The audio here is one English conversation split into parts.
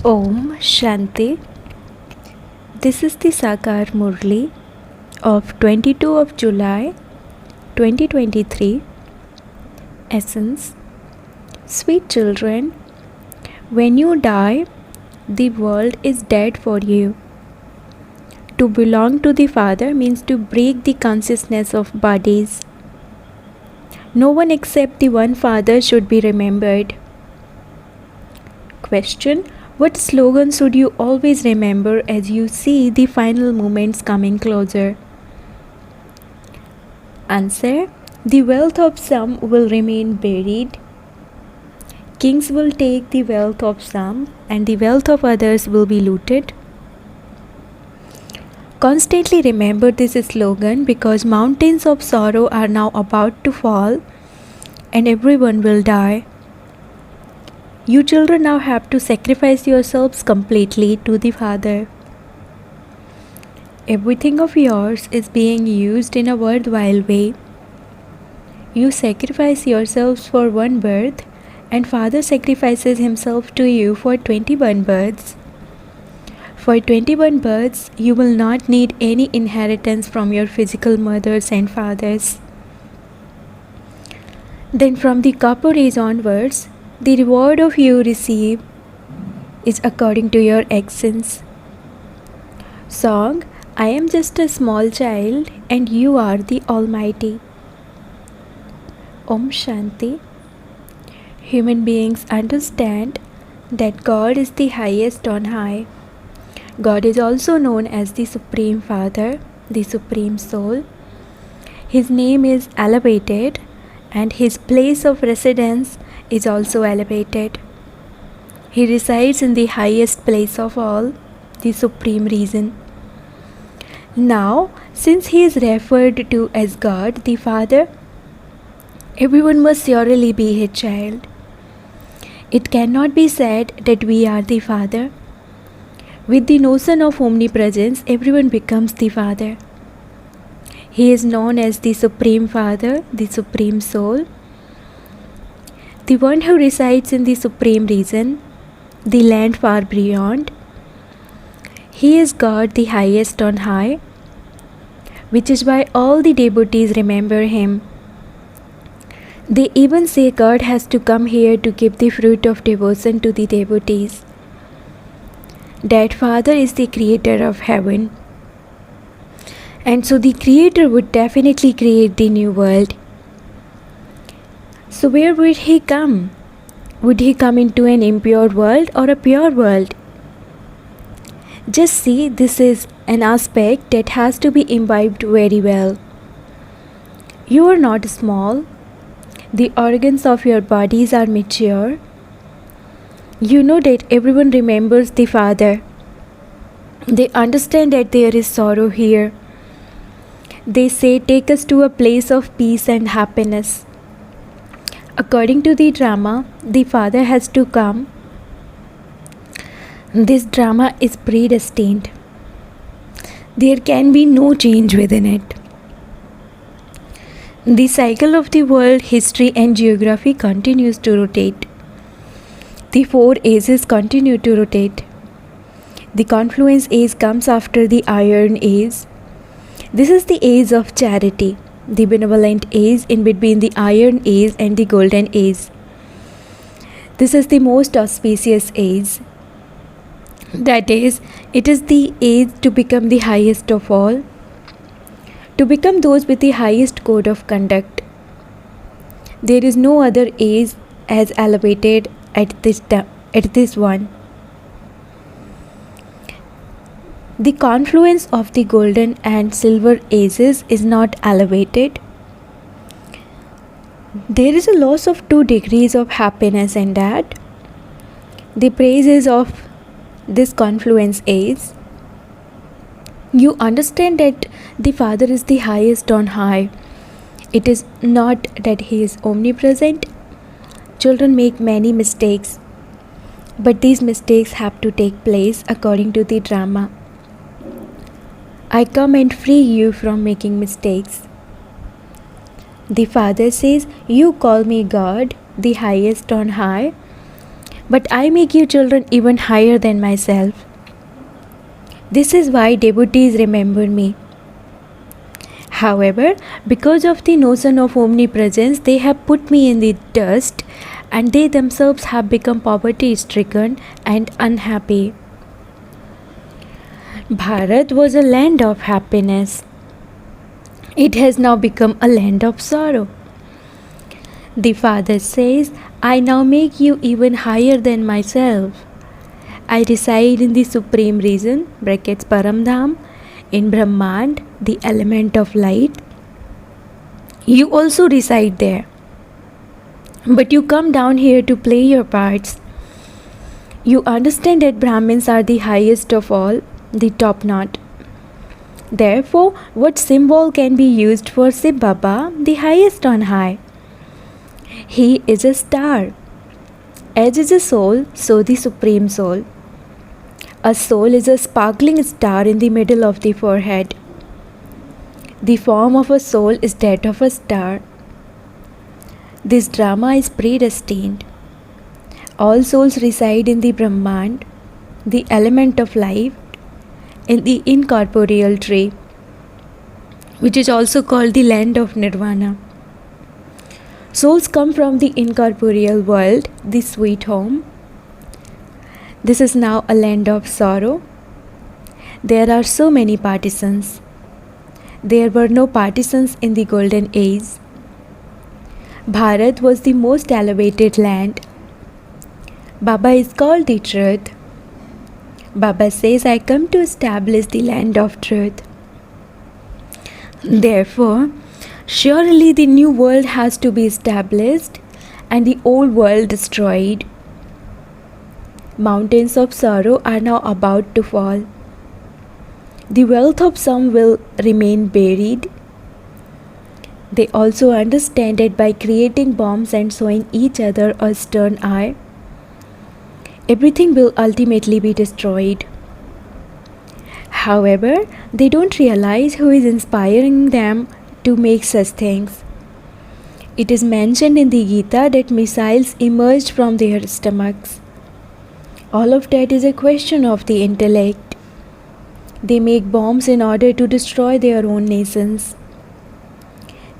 Om Shanti. This is the Sakar Murli of 22 of July 2023. Essence. Sweet children, when you die, the world is dead for you. To belong to the Father means to break the consciousness of bodies. No one except the one Father should be remembered. Question. What slogan should you always remember as you see the final moments coming closer? Answer. The wealth of some will remain buried. Kings will take the wealth of some, and the wealth of others will be looted. Constantly remember this slogan because mountains of sorrow are now about to fall and everyone will die. You children now have to sacrifice yourselves completely to the Father. Everything of yours is being used in a worthwhile way. You sacrifice yourselves for one birth, and Father sacrifices himself to you for 21 births. For 21 births, you will not need any inheritance from your physical mothers and fathers. Then from the copper age onwards, the reward of you receive is according to your actions. Song. I am just a small child and you are the Almighty. Om Shanti. Human beings understand that God is the highest on high. God is also known as the Supreme Father, the Supreme Soul. His name is elevated and his place of residence is also elevated. He resides in the highest place of all, the Supreme Reason. Now, since he is referred to as God, the Father, everyone must surely be his child. It cannot be said that we are the Father. With the notion of omnipresence, everyone becomes the Father. He is known as the Supreme Father, the Supreme Soul, the one who resides in the Supreme Reason, the land far beyond. He is God, the highest on high, which is why all the devotees remember him. They even say God has to come here to give the fruit of devotion to the devotees. That Father is the creator of heaven. And so the Creator would definitely create the new world. So where would he come? Would he come into an impure world or a pure world? Just see, this is an aspect that has to be imbibed very well. You are not small. The organs of your bodies are mature. You know that everyone remembers the Father. They understand that there is sorrow here. They say, take us to a place of peace and happiness. According to the drama, the Father has to come. This drama is predestined. There can be no change within it. The cycle of the world, history and geography continues to rotate. The four ages continue to rotate. The confluence age comes after the iron age. This is the age of charity, the benevolent age in between the iron age and the golden age. This is the most auspicious age. That is, it is the age to become the highest of all, to become those with the highest code of conduct. There is no other age as elevated at this one. The confluence of the golden and silver ages is not elevated. There is a loss of 2 degrees of happiness in that. The praises of this confluence age. You understand that the Father is the highest on high. It is not that he is omnipresent. Children make many mistakes, but these mistakes have to take place according to the drama. I come and free you from making mistakes. The Father says, you call me God, the highest on high, But I make you children even higher than myself. This is why devotees remember me. However, because of the notion of omnipresence, they have put me in the dust, and they themselves have become poverty stricken and unhappy. Bharat was a land of happiness. It has now become a land of sorrow. The Father says, I now make you even higher than myself. I reside in the supreme region, brackets Paramdham, in Brahmand, the element of light. You also reside there. But you come down here to play your parts. You understand that Brahmins are the highest of all, the top knot. Therefore, what symbol can be used for Shiv Baba, the highest on high? He is a star. As is a soul, so the supreme soul. A soul is a sparkling star in the middle of the forehead. The form of a soul is that of a star. This drama is predestined. All souls reside in the Brahmand, the element of life, in the incorporeal tree, which is also called the land of Nirvana. Souls come from the incorporeal world, the sweet home. This is now a land of sorrow. There are so many partisans. There were no partisans in the golden age. Bharat was the most elevated land. Baba is called the truth. Baba says, I come to establish the land of truth. Therefore, surely the new world has to be established and the old world destroyed. Mountains of sorrow are now about to fall. The wealth of some will remain buried. They also understand that by creating bombs and showing each other a stern eye, everything will ultimately be destroyed. However, they don't realize who is inspiring them to make such things. It is mentioned in the Gita that missiles emerged from their stomachs. All of that is a question of the intellect. They make bombs in order to destroy their own nations.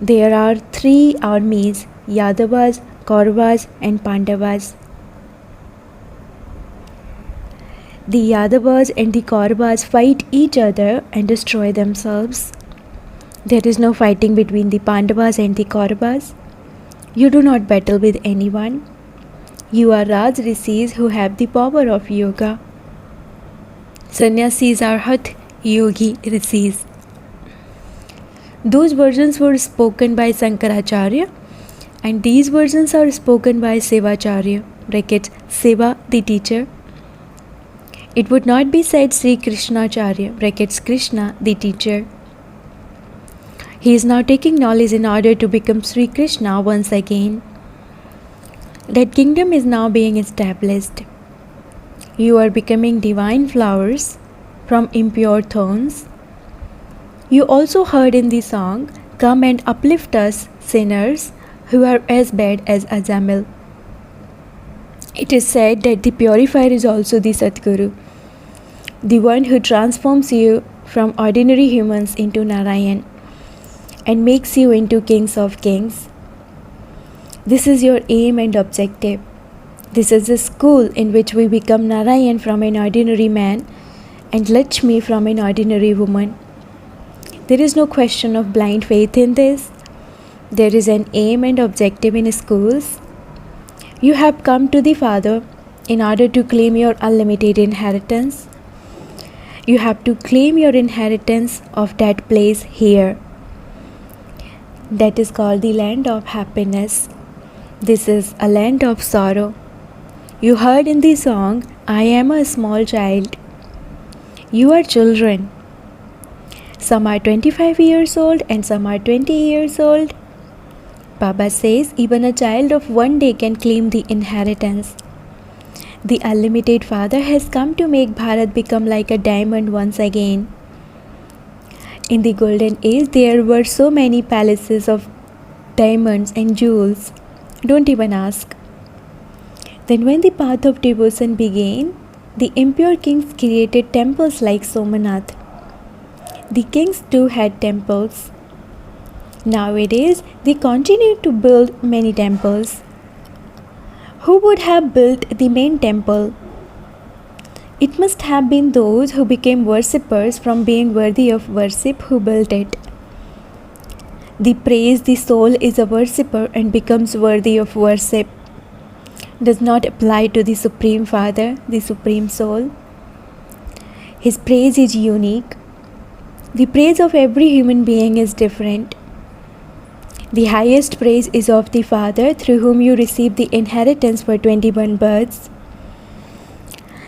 There are 3 armies, Yadavas, Kauravas and Pandavas. The Yadavas and the Kauravas fight each other and destroy themselves. There is no fighting between the Pandavas and the Kauravas. You do not battle with anyone. You are Raj Rishis who have the power of yoga. Sannyasis are Hatha Yogi Rishis. Those versions were spoken by Shankaracharya, and these versions are spoken by Sevacharya, brackets Seva the teacher. It would not be said Sri Krishnacharya, brackets Krishna the teacher. He is now taking knowledge in order to become Sri Krishna once again. That kingdom is now being established. You are becoming divine flowers from impure thorns. You also heard in the song, Come and uplift us, sinners, who are as bad as Ajamil. It is said that the purifier is also the Sadguru, the one who transforms you from ordinary humans into Narayan and makes you into kings of kings. This is your aim and objective. This is the school in which we become Narayan from an ordinary man and Lakshmi from an ordinary woman. There is no question of blind faith in this. There is an aim and objective in schools. You have come to the Father in order to claim your unlimited inheritance. You have to claim your inheritance of that place here. That is called the land of happiness. This is a land of sorrow. You heard in the song, I am a small child. You are children. Some are 25 years old and some are 20 years old. Baba says even a child of 1 day can claim the inheritance. The unlimited Father has come to make Bharat become like a diamond once again. In the golden age, there were so many palaces of diamonds and jewels. Don't even ask. Then when the path of devotion began, the impure kings created temples like Somanath. The kings too had temples. Nowadays, they continue to build many temples. Who would have built the main temple? It must have been those who became worshippers from being worthy of worship who built it. The praise the soul is a worshipper and becomes worthy of worship does not apply to the Supreme Father, the Supreme Soul. His praise is unique. The praise of every human being is different. The highest praise is of the Father through whom you receive the inheritance for 21 births.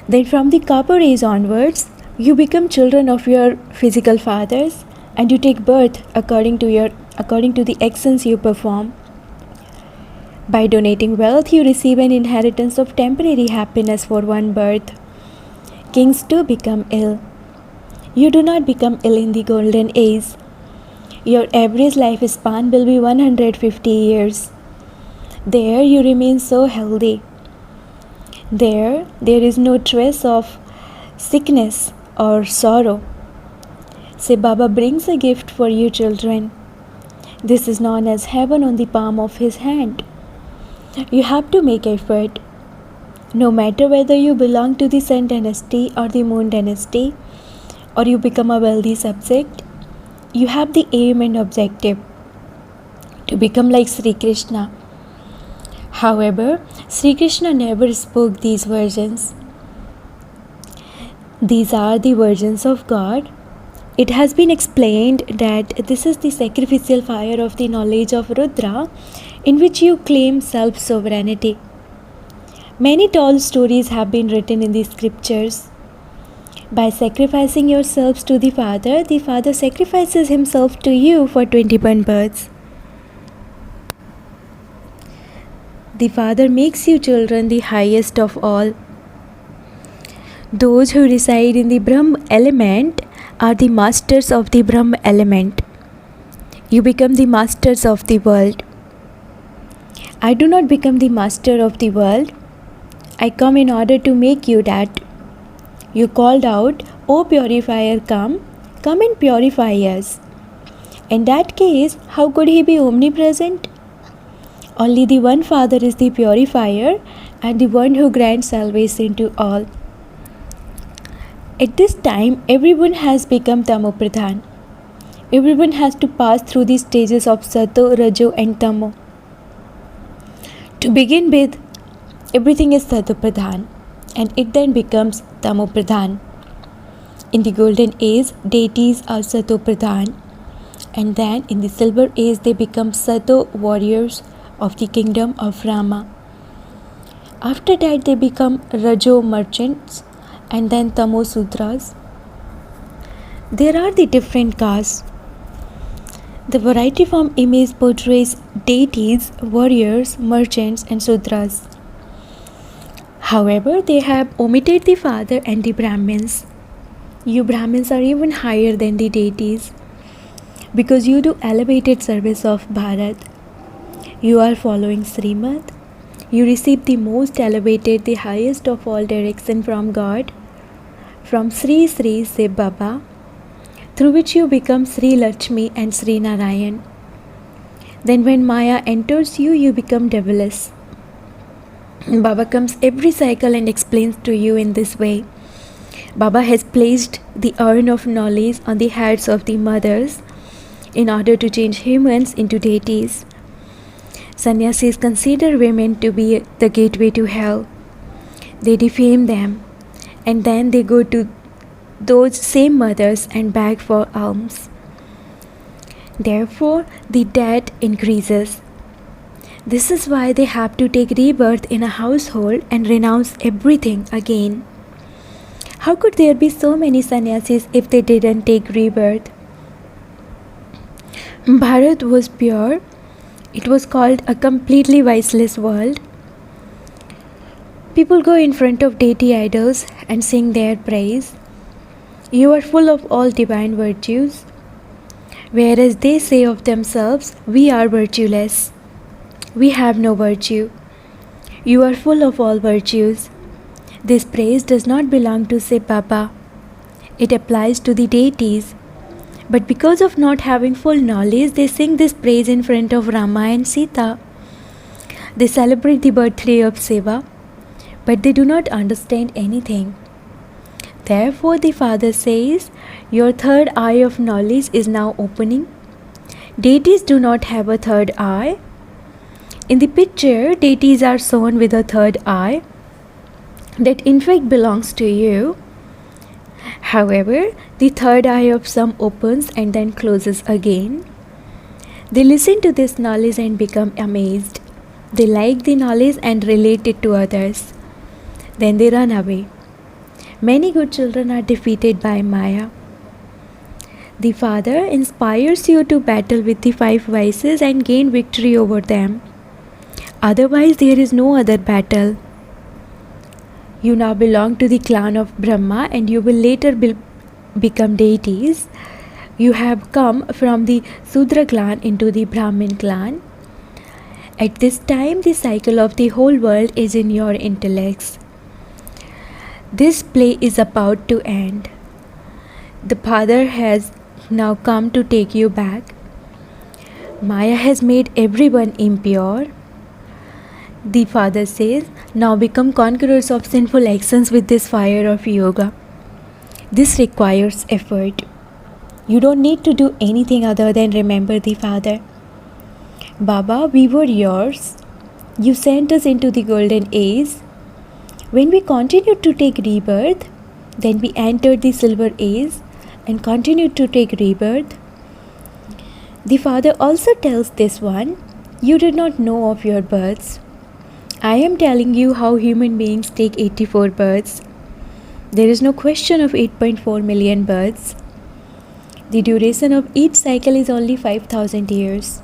Then from the copper age onwards, you become children of your physical fathers and you take birth according to the actions you perform. By donating wealth, you receive an inheritance of temporary happiness for one birth. Kings too become ill. You do not become ill in the golden age. Your average lifespan will be 150 years. There you remain so healthy. There is no trace of sickness or sorrow. Say, Baba brings a gift for you children. This is known as heaven on the palm of his hand. You have to make effort. No matter whether you belong to the Sun dynasty or the Moon dynasty, or you become a wealthy subject, you have the aim and objective to become like Sri Krishna. However, Sri Krishna never spoke these versions. These are the versions of God. It has been explained that this is the sacrificial fire of the knowledge of Rudra, in which you claim self-sovereignty. Many tall stories have been written in the scriptures. By sacrificing yourselves to the Father sacrifices himself to you for 21 births. The Father makes you children the highest of all. Those who reside in the Brahm element are the masters of the Brahm element. You become the masters of the world. I do not become the master of the world. I come in order to make you that. You called out, O purifier, come and purify us. In that case, how could he be omnipresent? Only the one Father is the purifier and the one who grants salvation to all. At this time, everyone has become Tamopradhan. Everyone has to pass through the stages of Sato, Rajo and Tamo. To begin with, everything is Sato Pradhan and it then becomes Tamo Pradhan. In the golden age, deities are Sato Pradhan, and then in the silver age they become Sato warriors of the kingdom of Rama. After that they become Rajo merchants and then Tamo Sudras. There are the different castes. The variety form image portrays deities, warriors, merchants and Sudras. However, they have omitted the Father and the Brahmins. You Brahmins are even higher than the deities because you do elevated service of Bharat. You are following Srimad. You receive the most elevated, the highest of all direction from God, from Sri Sri Shiv Baba, through which you become Sri Lakshmi and Sri Narayan. Then when Maya enters you, you become devilish. Baba comes every cycle and explains to you in this way. Baba has placed the urn of knowledge on the heads of the mothers in order to change humans into deities. Sannyasis consider women to be the gateway to hell. They defame them and then they go to those same mothers and beg for alms. Therefore, the debt increases. This is why they have to take rebirth in a household and renounce everything again. How could there be so many sannyasis if they didn't take rebirth? Bharat was pure. It was called a completely viceless world. People go in front of deity idols and sing their praise. You are full of all divine virtues, whereas they say of themselves, we are virtueless. We have no virtue. You are full of all virtues. This praise does not belong to Shiv Baba. It applies to the deities. But because of not having full knowledge, they sing this praise in front of Rama and Sita. They celebrate the birthday of Shiva, but they do not understand anything. Therefore, the Father says, your third eye of knowledge is now opening. Deities do not have a third eye. In the picture, deities are shown with a third eye that in fact belongs to you. However, the third eye of some opens and then closes again. They listen to this knowledge and become amazed. They like the knowledge and relate it to others. Then they run away. Many good children are defeated by Maya. The Father inspires you to battle with the 5 vices and gain victory over them. Otherwise, there is no other battle. You now belong to the clan of Brahma and you will later become deities. You have come from the Sudra clan into the Brahmin clan. At this time, the cycle of the whole world is in your intellects. This play is about to end. The Father has now come to take you back. Maya has made everyone impure. The Father says, now become conquerors of sinful actions with this fire of yoga. This requires effort. You don't need to do anything other than remember the Father. Baba, we were yours. You sent us into the golden age. When we continued to take rebirth, then we entered the silver age and continued to take rebirth. The Father also tells this one, you did not know of your births. I am telling you how human beings take 84 births. There is no question of 8.4 million births. The duration of each cycle is only 5,000 years.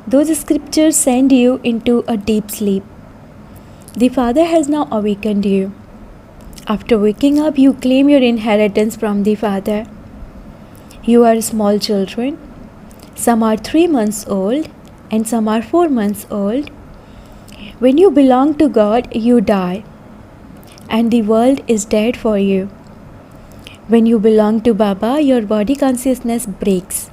Those scriptures send you into a deep sleep. The Father has now awakened you. After waking up, you claim your inheritance from the Father. You are small children. Some are 3 months old and some are 4 months old. When you belong to God, you die, and the world is dead for you. When you belong to Baba, your body consciousness breaks.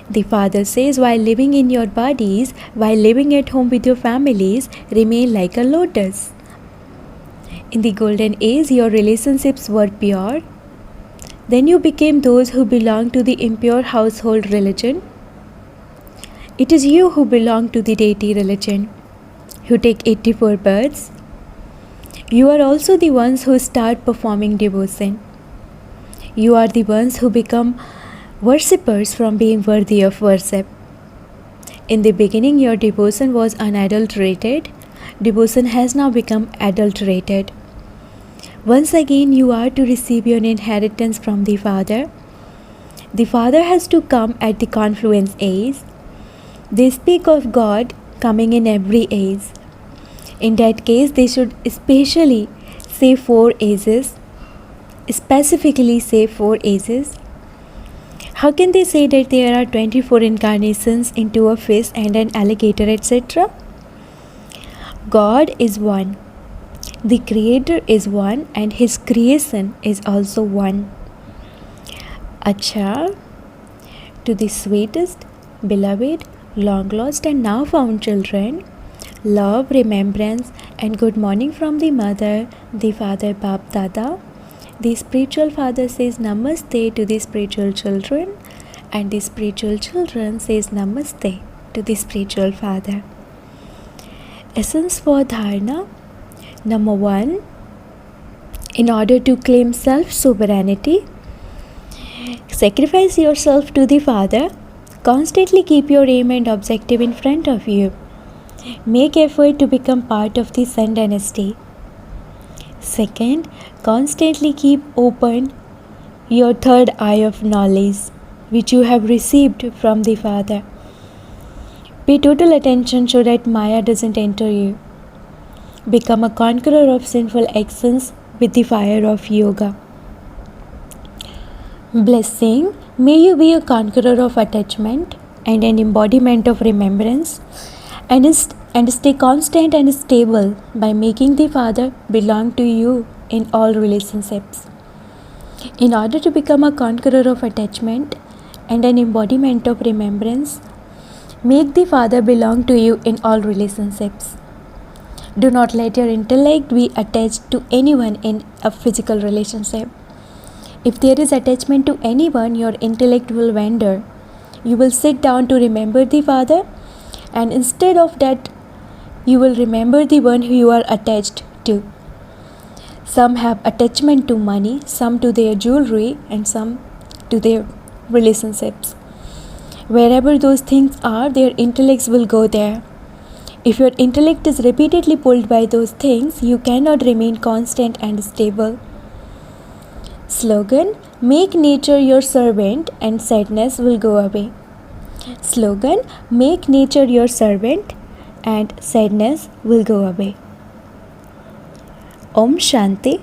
The Father says, while living in your bodies, while living at home with your families, remain like a lotus. In the golden age, your relationships were pure. Then you became those who belong to the impure household religion. It is you who belong to the deity religion, who take 84 births. You are also the ones who start performing devotion. You are the ones who become worshippers from being worthy of worship. In the beginning, your devotion was unadulterated. Devotion has now become adulterated. Once again, you are to receive your inheritance from the Father. The Father has to come at the confluence age. They speak of God coming in every age. In that case, they should especially say 4 ages. Specifically say 4 ages. How can they say that there are 24 incarnations into a fish and an alligator, etc.? God is one. The Creator is one and His creation is also one. Acha, to the sweetest, beloved, long lost and now found children, love, remembrance and good morning from the Mother, the Father Bap Dada. The spiritual father says Namaste to the spiritual children and the spiritual children says Namaste to the spiritual father. Essence for Dharana. Number 1. In order to claim self-sovereignty, sacrifice yourself to the Father. Constantly keep your aim and objective in front of you. Make effort to become part of the Sun dynasty. Second, constantly keep open your third eye of knowledge, which you have received from the Father. Pay total attention so that Maya doesn't enter you. Become a conqueror of sinful actions with the fire of yoga. Blessing, may you be a conqueror of attachment and an embodiment of remembrance, and and stay constant and stable by making the Father belong to you in all relationships. In order to become a conqueror of attachment and an embodiment of remembrance, make the Father belong to you in all relationships. Do not let your intellect be attached to anyone in a physical relationship. If there is attachment to anyone, your intellect will wander. You will sit down to remember the Father, and instead of that, you will remember the one who you are attached to. Some have attachment to money, some to their jewelry, and some to their relationships. Wherever those things are, their intellects will go there. If your intellect is repeatedly pulled by those things, you cannot remain constant and stable. Slogan: make nature your servant and sadness will go away. Slogan: make nature your servant and sadness will go away. Om Shanti.